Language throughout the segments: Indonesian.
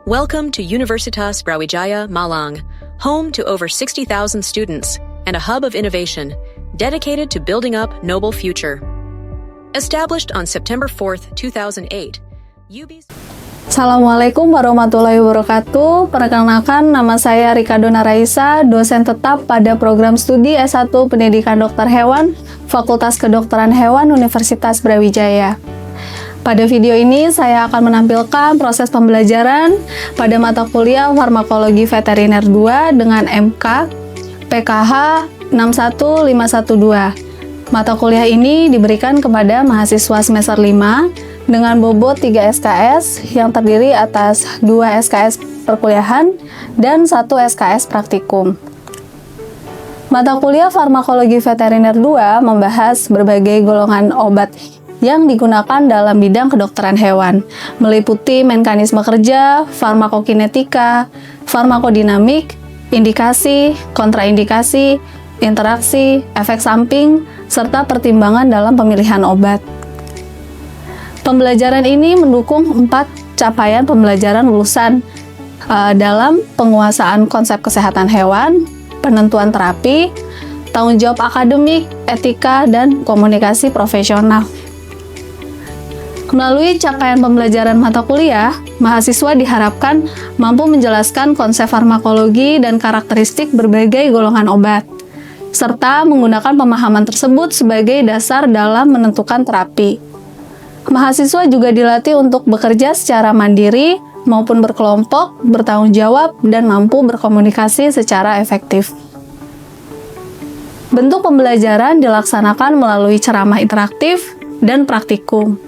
Welcome to Universitas Brawijaya Malang, home to over 60,000 students and a hub of innovation dedicated to building up noble future. Established on September 4th, 2008, UB's... Assalamualaikum warahmatullahi wabarakatuh. Perkenalkan, nama saya Rika Dona Raisa, dosen tetap pada program studi S1 Pendidikan Dokter Hewan, Fakultas Kedokteran Hewan Universitas Brawijaya. Pada video ini, saya akan menampilkan proses pembelajaran pada mata kuliah Farmakologi Veteriner 2 dengan MK PKH 61512. Mata kuliah ini diberikan kepada mahasiswa semester 5 dengan bobot 3 SKS yang terdiri atas 2 SKS perkuliahan dan 1 SKS praktikum. Mata kuliah Farmakologi Veteriner 2 membahas berbagai golongan obat yang digunakan dalam bidang kedokteran hewan, meliputi mekanisme kerja, farmakokinetika, farmakodinamik, indikasi, kontraindikasi, interaksi, efek samping, serta pertimbangan dalam pemilihan obat. Pembelajaran ini mendukung 4 capaian pembelajaran lulusan dalam penguasaan konsep kesehatan hewan, penentuan terapi, tanggung jawab akademik, etika, dan komunikasi profesional. Melalui capaian pembelajaran mata kuliah, mahasiswa diharapkan mampu menjelaskan konsep farmakologi dan karakteristik berbagai golongan obat, serta menggunakan pemahaman tersebut sebagai dasar dalam menentukan terapi. Mahasiswa juga dilatih untuk bekerja secara mandiri maupun berkelompok, bertanggung jawab, dan mampu berkomunikasi secara efektif. Bentuk pembelajaran dilaksanakan melalui ceramah interaktif dan praktikum.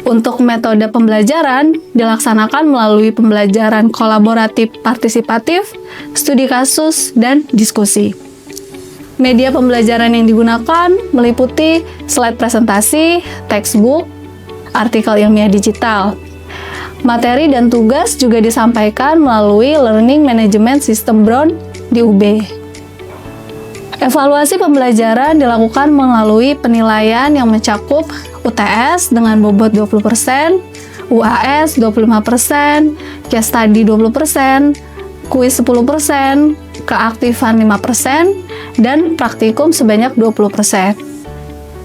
Untuk metode pembelajaran dilaksanakan melalui pembelajaran kolaboratif partisipatif, studi kasus, dan diskusi. Media pembelajaran yang digunakan meliputi slide presentasi, textbook, artikel ilmiah digital. Materi dan tugas juga disampaikan melalui Learning Management System Brown di UB. Evaluasi pembelajaran dilakukan melalui penilaian yang mencakup UTS dengan bobot 20%, UAS 25%, case study 20%, kuis 10%, keaktifan 5%, dan praktikum sebanyak 20%.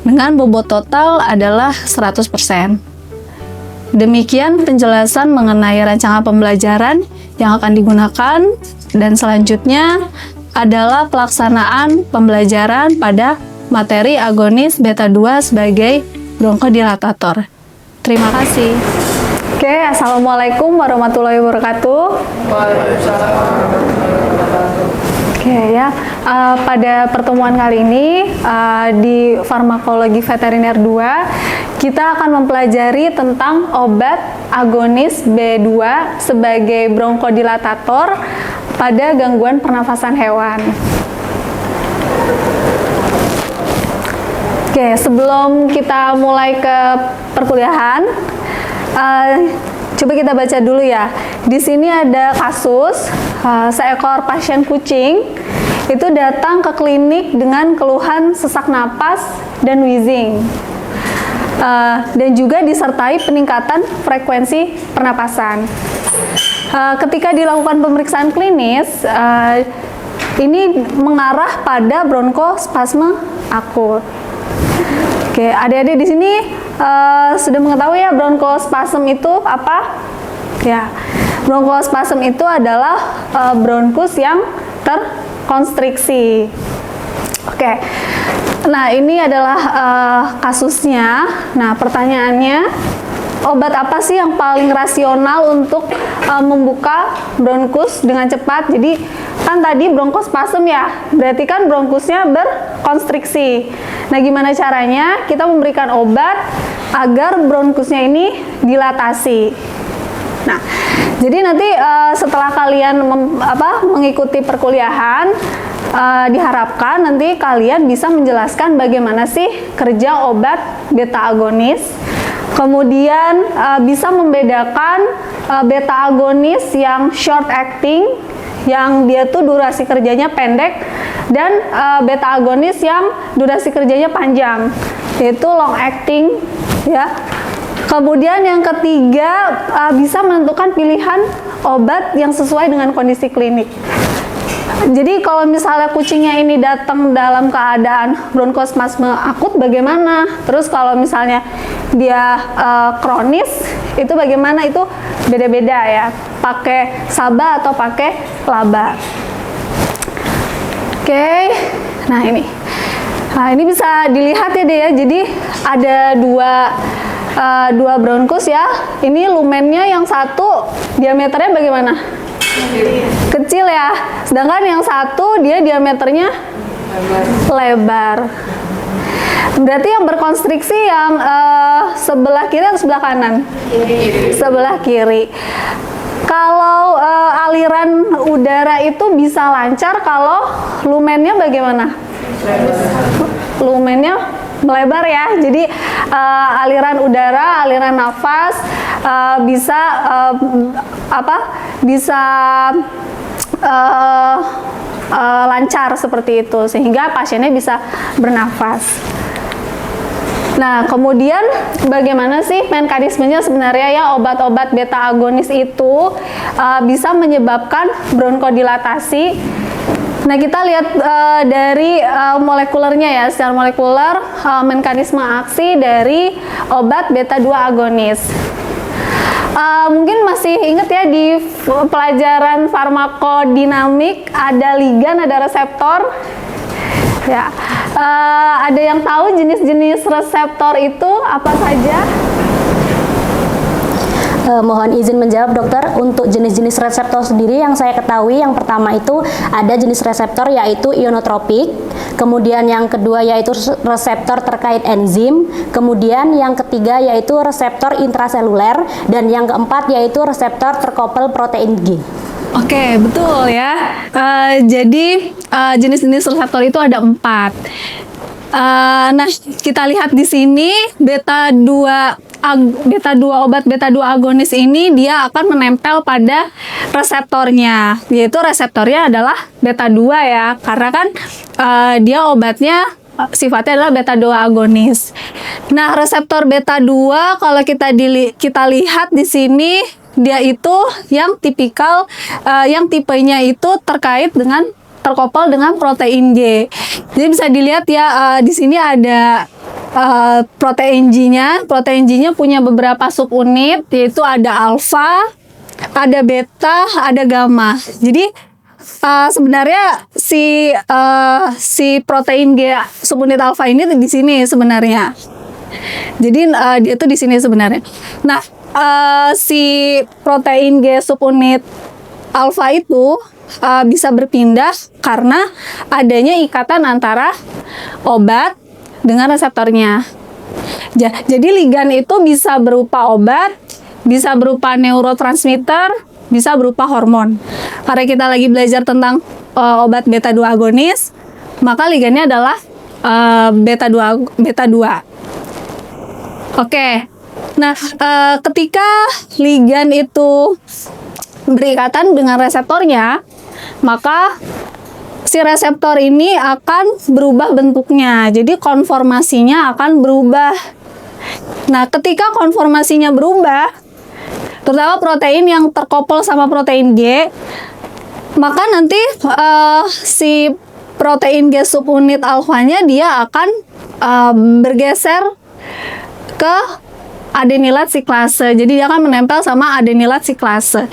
Dengan bobot total adalah 100%. Demikian penjelasan mengenai rancangan pembelajaran yang akan digunakan, dan selanjutnya adalah pelaksanaan pembelajaran pada materi agonis beta 2 sebagai bronkodilatator. Terima kasih. Oke, assalamualaikum warahmatullahi wabarakatuh. Oke ya, pada pertemuan kali ini di Farmakologi Veteriner 2 kita akan mempelajari tentang obat agonis B2 sebagai bronkodilatator pada gangguan pernafasan hewan. Oke, sebelum kita mulai ke perkuliahan, coba kita baca dulu ya. Di sini ada kasus seekor pasien kucing itu datang ke klinik dengan keluhan sesak napas dan wheezing, dan juga disertai peningkatan frekuensi pernapasan. Ketika dilakukan pemeriksaan klinis, ini mengarah pada bronkospasme akut. Oke, adik-adik di sini sudah mengetahui ya bronkospasm itu apa? Ya, bronkospasm itu adalah bronkus yang terkonstriksi. Oke, nah ini adalah kasusnya. Nah, pertanyaannya, obat apa sih yang paling rasional untuk membuka bronkus dengan cepat? Jadi kan tadi bronkospasm ya, berarti kan bronkusnya berkonstriksi. Nah, gimana caranya kita memberikan obat agar bronkusnya ini dilatasi? Nah, jadi nanti setelah kalian mengikuti perkuliahan, diharapkan nanti kalian bisa menjelaskan bagaimana sih kerja obat beta agonis. Kemudian bisa membedakan beta agonis yang short acting, yang dia tuh durasi kerjanya pendek, dan beta agonis yang durasi kerjanya panjang, yaitu long acting ya. Kemudian yang ketiga, bisa menentukan pilihan obat yang sesuai dengan kondisi klinik. Jadi kalau misalnya kucingnya ini datang dalam keadaan bronkospasme akut bagaimana? Terus kalau misalnya dia kronis itu bagaimana? Itu beda-beda ya. Pakai SABA atau pakai LABA. Oke. Nah, ini. Nah, ini bisa dilihat ya deh ya. Jadi ada dua bronkus ya. Ini lumennya yang satu diameternya bagaimana? Kecil ya, sedangkan yang satu dia diameternya lebar. Berarti yang berkonstriksi yang sebelah kiri atau sebelah kanan? Sebelah kiri. Kalau aliran udara itu bisa lancar kalau lumennya bagaimana? Lumennya melebar ya, jadi aliran udara, aliran nafas bisa lancar seperti itu, sehingga pasiennya bisa bernafas. Nah, kemudian bagaimana sih mekanismenya sebenarnya ya obat-obat beta agonis itu bisa menyebabkan bronkodilatasi. Nah, kita lihat dari molekulernya ya, secara molekuler mekanisme aksi dari obat beta 2 agonis. Mungkin masih ingat ya di pelajaran farmakodinamik ada ligan, ada reseptor. Ya, ada yang tahu jenis-jenis reseptor itu apa saja? Mohon izin menjawab dokter. Untuk jenis-jenis reseptor sendiri yang saya ketahui, yang pertama itu ada jenis reseptor yaitu ionotropik, kemudian yang kedua yaitu reseptor terkait enzim, kemudian yang ketiga yaitu reseptor intraseluler, dan yang keempat yaitu reseptor terkoppel protein G. Oke, betul ya. Jadi jenis-jenis reseptor itu ada 4. Nah, kita lihat di sini beta 2 obat beta 2 agonis ini dia akan menempel pada reseptornya, yaitu reseptornya adalah beta 2 ya, karena kan dia obatnya sifatnya adalah beta 2 agonis. Nah, reseptor beta 2 kalau kita lihat di sini dia itu yang tipikal, yang tipenya itu terkait dengan terkoppel dengan protein G. Jadi bisa dilihat ya di sini ada protein G-nya. Protein G-nya punya beberapa subunit, yaitu ada alfa, ada beta, ada gamma. Jadi sebenarnya si protein G subunit alfa ini di sini sebenarnya. Jadi dia tuh di sini sebenarnya. Nah, si protein G subunit alfa itu bisa berpindah karena adanya ikatan antara obat dengan reseptornya. Jadi ligan itu bisa berupa obat, bisa berupa neurotransmitter, bisa berupa hormon. Karena kita lagi belajar tentang obat beta 2 agonis, maka ligannya adalah beta 2. Oke. Nah, ketika ligan itu berikatan dengan reseptornya, maka si reseptor ini akan berubah bentuknya. Jadi konformasinya akan berubah. Nah, ketika konformasinya berubah, terutama protein yang terkoppel sama protein G, maka nanti si protein G subunit alfanya dia akan bergeser ke adenilat siklase. Jadi dia akan menempel sama adenilat siklase.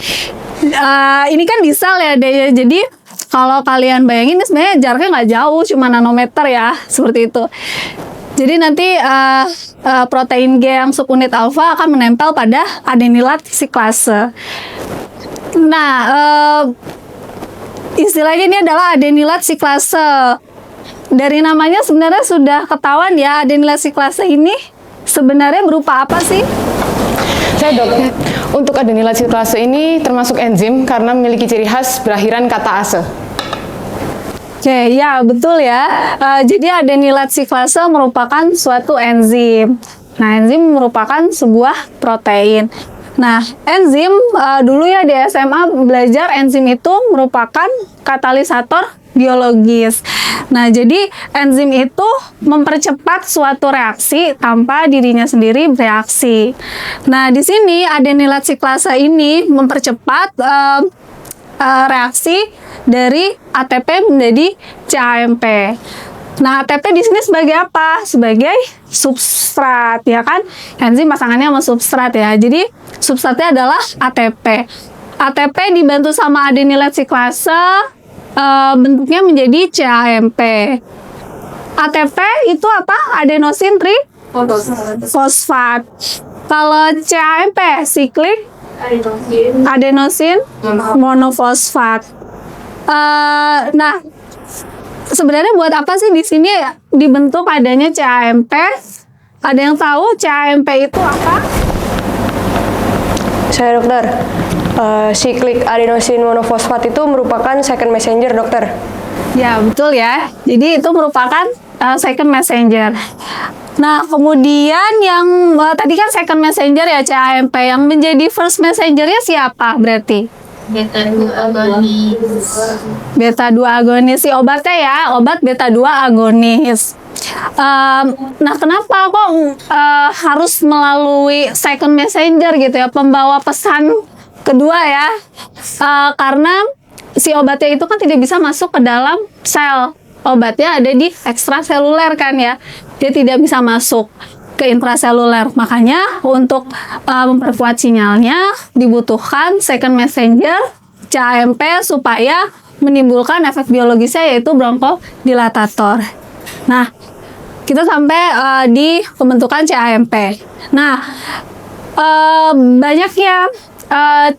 Ini kan disal ya, jadi kalau kalian bayangin ini sebenarnya jaraknya nggak jauh, cuma nanometer ya, seperti itu. Jadi nanti protein G yang subunit alfa akan menempel pada adenilat siklase. Nah, istilahnya ini adalah adenilat siklase. Dari namanya sebenarnya sudah ketahuan ya, adenilat siklase ini sebenarnya berupa apa sih? Saya dok, untuk adenilat siklase ini termasuk enzim karena memiliki ciri khas berakhiran kata ase. Oke, ya betul ya. Jadi adenilat siklase merupakan suatu enzim. Nah, enzim merupakan sebuah protein. Nah, enzim dulu ya di SMA belajar enzim itu merupakan katalisator biologis. Nah, jadi enzim itu mempercepat suatu reaksi tanpa dirinya sendiri bereaksi. Nah, di sini adenilat siklase ini mempercepat reaksi dari ATP menjadi CAMP. Nah, ATP di sini sebagai apa? Sebagai substrat, ya kan? Enzim pasangannya sama substrat ya. Jadi substratnya adalah ATP. ATP dibantu sama adenilat siklase, bentuknya menjadi CAMP. ATP itu apa? Adenosin trifosfat. Kalau CAMP siklik adenosin monofosfat. Nah, sebenarnya buat apa sih di sini dibentuk adanya CAMP? Ada yang tahu CAMP itu apa? Saya dokter. Siklik adenosin monofosfat itu merupakan second messenger, dokter. Ya, betul ya. Jadi itu merupakan second messenger. Nah, kemudian yang tadi kan second messenger ya CAMP, yang menjadi first messengernya siapa berarti? Beta 2 agonis si obatnya ya, obat beta 2 agonis. Nah, kenapa kok harus melalui second messenger gitu ya, pembawa pesan kedua ya? Karena si obatnya itu kan tidak bisa masuk ke dalam sel. Obatnya ada di ekstraseluler kan ya, dia tidak bisa masuk ke intraseluler. Makanya untuk memperkuat sinyalnya dibutuhkan second messenger CAMP supaya menimbulkan efek biologisnya yaitu bronkodilatator. Nah, kita sampai di pembentukan CAMP. Nah, banyaknya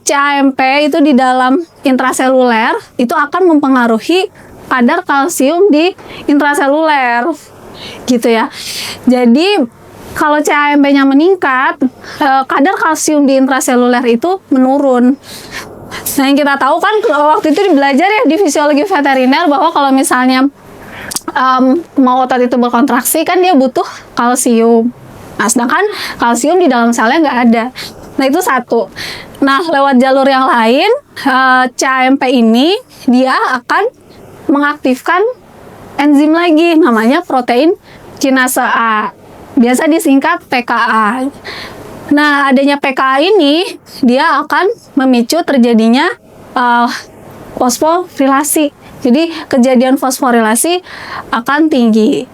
CAMP itu di dalam intraseluler itu akan mempengaruhi kadar kalsium di intraseluler gitu ya. Jadi kalau CAMP-nya meningkat, kadar kalsium di intraseluler itu menurun. Nah, yang kita tahu kan waktu itu belajar ya di fisiologi veteriner bahwa kalau misalnya mau otot itu berkontraksi kan dia butuh kalsium. Nah, sedangkan kalsium di dalam selnya nggak ada. Nah, itu satu. Nah, lewat jalur yang lain, CAMP ini dia akan mengaktifkan enzim lagi, namanya protein kinase A. Biasa disingkat PKA. Nah, adanya PKA ini, dia akan memicu terjadinya fosforilasi. Jadi, kejadian fosforilasi akan tinggi.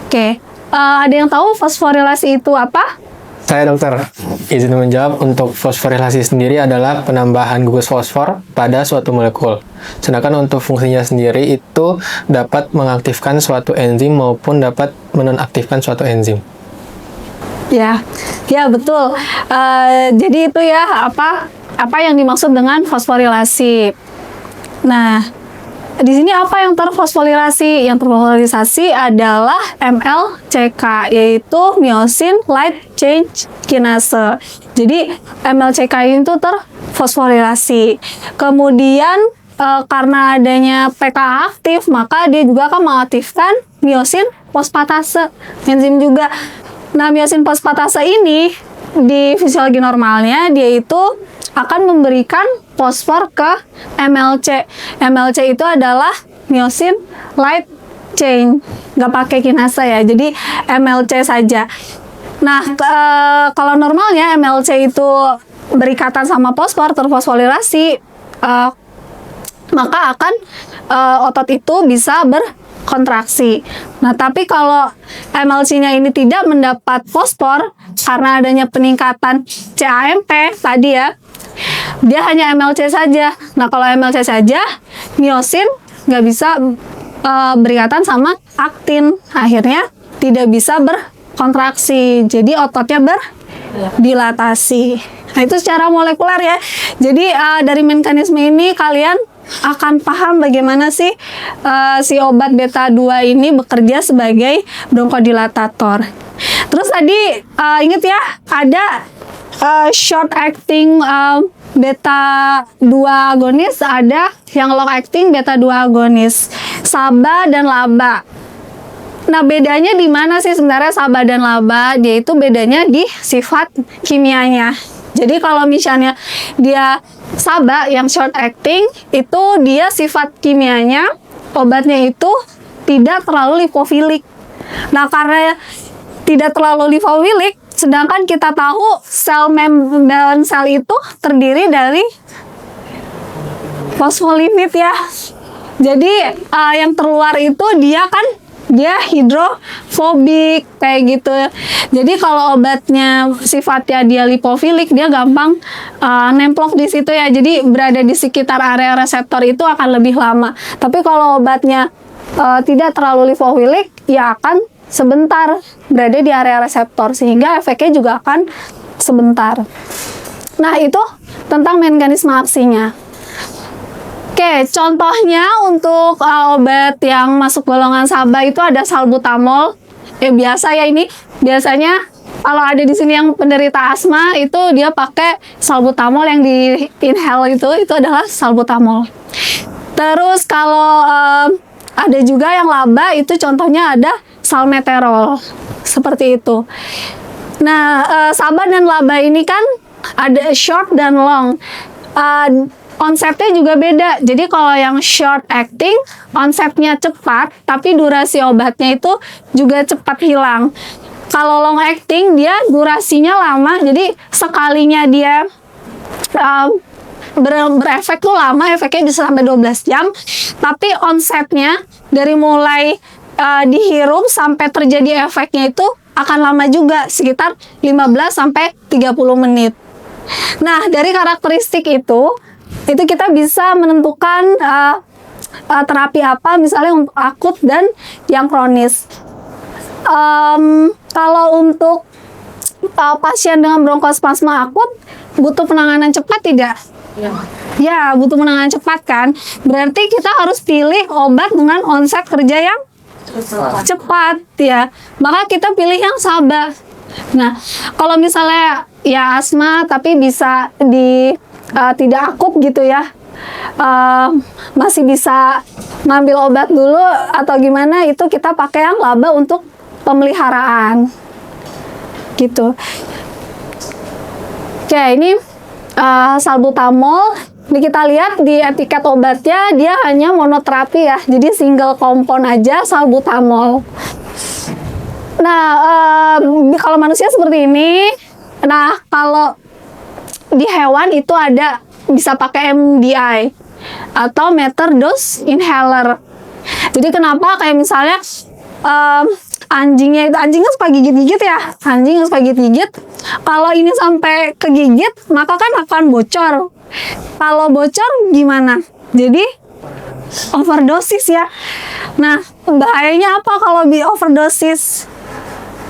Oke, ada yang tahu fosforilasi itu apa? Saya dokter, izin menjawab. Untuk fosforilasi sendiri adalah penambahan gugus fosfor pada suatu molekul. Sedangkan untuk fungsinya sendiri itu dapat mengaktifkan suatu enzim maupun dapat menonaktifkan suatu enzim. Ya betul. Jadi itu ya apa yang dimaksud dengan fosforilasi. Nah, di sini apa yang terfosforilasi? Yang terfosforilasi adalah MLCK, yaitu myosin light chain kinase. Jadi MLCK itu terfosforilasi. Kemudian karena adanya PKA aktif, maka dia juga akan mengaktifkan myosin fosfatase, enzim juga. Nah, myosin fosfatase ini di fisiologi normalnya dia itu akan memberikan fosfor ke MLC. MLC itu adalah myosin light chain, nggak pakai kinase ya, jadi MLC saja. Nah, kalau normalnya MLC itu berikatan sama fosfor, terfosforilasi, maka akan otot itu bisa berkontraksi. Nah, tapi kalau MLC-nya ini tidak mendapat fosfor karena adanya peningkatan CAMP tadi ya, dia hanya MLC saja. Nah, kalau MLC saja, myosin nggak bisa berikatan sama aktin. Akhirnya tidak bisa berkontraksi. Jadi ototnya berdilatasi. Nah, itu secara molekuler ya. Jadi dari mekanisme ini kalian akan paham bagaimana sih si obat beta 2 ini bekerja sebagai bronkodilatator. Terus tadi ingat ya, ada short acting beta 2 agonis, ada yang long acting beta 2 agonis, SABA dan LABA. Nah, bedanya di mana sih sebenarnya SABA dan LABA? Dia itu bedanya di sifat kimianya. Jadi kalau misalnya dia SABA yang short acting, itu dia sifat kimianya obatnya itu tidak terlalu lipofilik. Nah, karena tidak terlalu lipofilik, sedangkan kita tahu sel membran sel itu terdiri dari fosfolipid ya. Jadi yang terluar itu dia hidrofobik kayak gitu. Jadi kalau obatnya sifatnya dia lipofilik, dia gampang nemplok di situ ya. Jadi berada di sekitar area reseptor itu akan lebih lama. Tapi kalau obatnya tidak terlalu lipofilik, ya akan sebentar berada di area reseptor, sehingga efeknya juga akan sebentar. Nah, itu tentang mekanisme aksinya. Oke, contohnya untuk obat yang masuk golongan SABA itu ada salbutamol. Biasa ya ini. Biasanya kalau ada di sini yang penderita asma itu dia pakai salbutamol yang di inhale itu adalah salbutamol. Terus kalau ada juga yang laba itu contohnya ada salmeterol. Seperti itu. Nah, SABA dan laba ini kan ada short dan long. Konsepnya juga beda. Jadi kalau yang short acting, konsepnya cepat, tapi durasi obatnya itu juga cepat hilang. Kalau long acting, dia durasinya lama, jadi sekalinya dia berefek tuh lama, efeknya bisa sampai 12 jam. Tapi onsetnya dari mulai dihirup sampai terjadi efeknya itu akan lama juga, sekitar 15 sampai 30 menit. Nah, dari karakteristik itu kita bisa menentukan terapi apa misalnya untuk akut dan yang kronis. Kalau untuk pasien dengan bronkospasma akut butuh penanganan cepat tidak? Ya, butuh penanganan cepat kan. Berarti kita harus pilih obat dengan onset kerja yang cepat ya. Maka kita pilih yang SABA. Nah, kalau misalnya ya asma tapi bisa tidak akut gitu ya, masih bisa ngambil obat dulu atau gimana, itu kita pakai yang laba untuk pemeliharaan gitu. Oke, ini salbutamol. Ini kita lihat di etiket obatnya dia hanya monoterapi ya, jadi single compound aja salbutamol. Nah, kalau manusia seperti ini. Nah, kalau di hewan itu ada bisa pakai MDI atau meter dose inhaler. Jadi kenapa kayak misalnya anjingnya suka gigit-gigit ya, anjing suka gigit-gigit. Kalau ini sampai kegigit maka kan akan bocor. Kalau bocor gimana? Jadi overdosis ya. Nah, bahayanya apa kalau overdosis?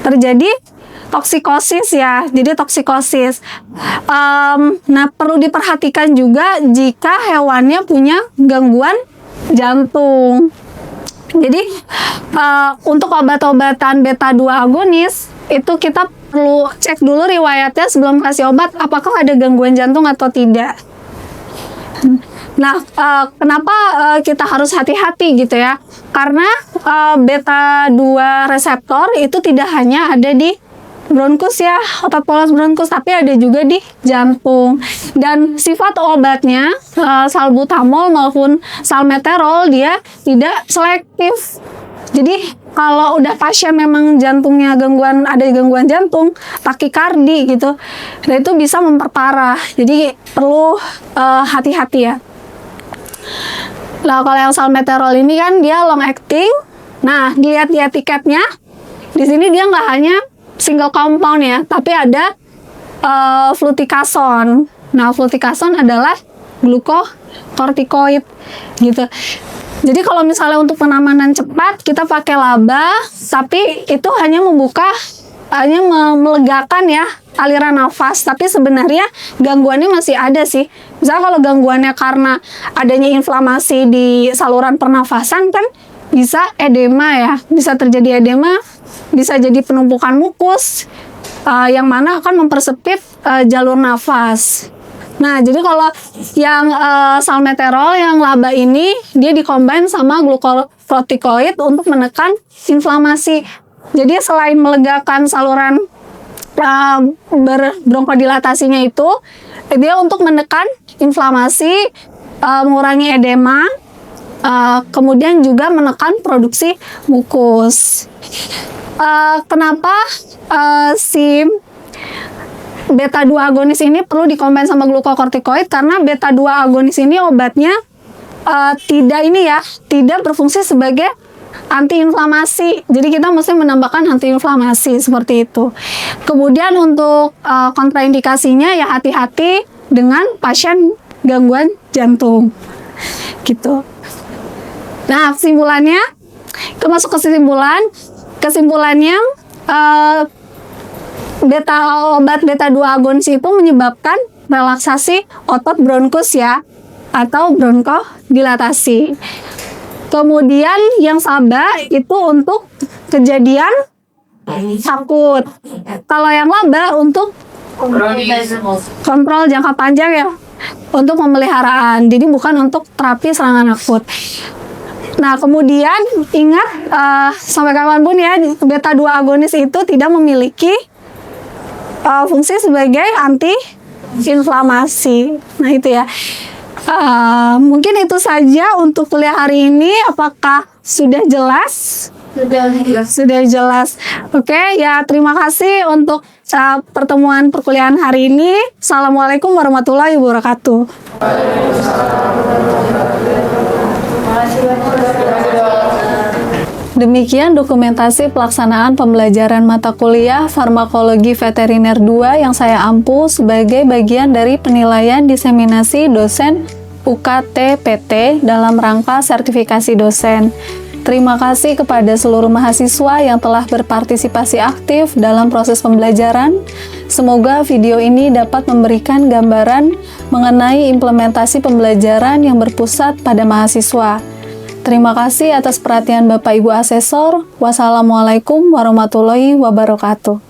Terjadi toksikosis ya, jadi toksikosis. Nah, perlu diperhatikan juga jika hewannya punya gangguan jantung. Jadi untuk obat-obatan beta 2 agonis itu kita perlu cek dulu riwayatnya sebelum kasih obat, apakah ada gangguan jantung atau tidak. Nah, kenapa kita harus hati-hati gitu ya? Karena beta 2 reseptor itu tidak hanya ada di bronkus ya, otot polos bronkus, tapi ada juga di jantung. Dan sifat obatnya salbutamol maupun salmeterol dia tidak selektif. Jadi kalau udah pasien memang jantungnya ada gangguan jantung, takikardi gitu, dan itu bisa memperparah. Jadi perlu hati-hati ya. Nah, kalau yang salmeterol ini kan dia long acting. Nah, dilihat di etiketnya, di sini dia nggak hanya single compound ya, tapi ada fluticasone. Nah, fluticasone adalah glukokortikoid gitu. Jadi kalau misalnya untuk penanganan cepat kita pakai laba, tapi itu hanya melegakan ya aliran nafas, tapi sebenarnya gangguannya masih ada sih. Misalnya kalau gangguannya karena adanya inflamasi di saluran pernafasan kan bisa edema ya, bisa terjadi edema, bisa jadi penumpukan mukus yang mana akan mempersempit jalur nafas. Nah, jadi kalau yang salmeterol, yang laba ini, dia dikombin sama glukokortikoid untuk menekan inflamasi. Jadi selain melegakan saluran berbronkodilatasinya itu, dia untuk menekan inflamasi, mengurangi edema, kemudian juga menekan produksi mukus. Kenapa si beta 2 agonis ini perlu dikombin sama glukokortikoid? Karena beta 2 agonis ini obatnya tidak berfungsi sebagai antiinflamasi. Jadi kita mesti menambahkan antiinflamasi seperti itu. Kemudian untuk kontraindikasinya ya hati-hati dengan pasien gangguan jantung. Gitu. Nah, kesimpulannya, kesimpulannya obat beta 2 agonis itu menyebabkan relaksasi otot bronkus ya, atau bronkodilатasi. Kemudian yang SABA itu untuk kejadian akut. Kalau yang LABA untuk kontrol jangka panjang ya, untuk pemeliharaan. Jadi bukan untuk terapi serangan akut. Nah, kemudian ingat sampai kapanpun ya, beta 2 agonis itu tidak memiliki fungsi sebagai anti-inflamasi. Nah, itu ya. Mungkin itu saja untuk kuliah hari ini. Apakah sudah jelas? Sudah jelas. Oke, ya terima kasih untuk pertemuan perkuliahan hari ini. Assalamualaikum warahmatullahi wabarakatuh. Demikian dokumentasi pelaksanaan pembelajaran mata kuliah Farmakologi Veteriner 2 yang saya ampu sebagai bagian dari penilaian diseminasi dosen UKT-PT dalam rangka sertifikasi dosen. Terima kasih kepada seluruh mahasiswa yang telah berpartisipasi aktif dalam proses pembelajaran. Semoga video ini dapat memberikan gambaran mengenai implementasi pembelajaran yang berpusat pada mahasiswa. Terima kasih atas perhatian Bapak Ibu Asesor. Wassalamualaikum warahmatullahi wabarakatuh.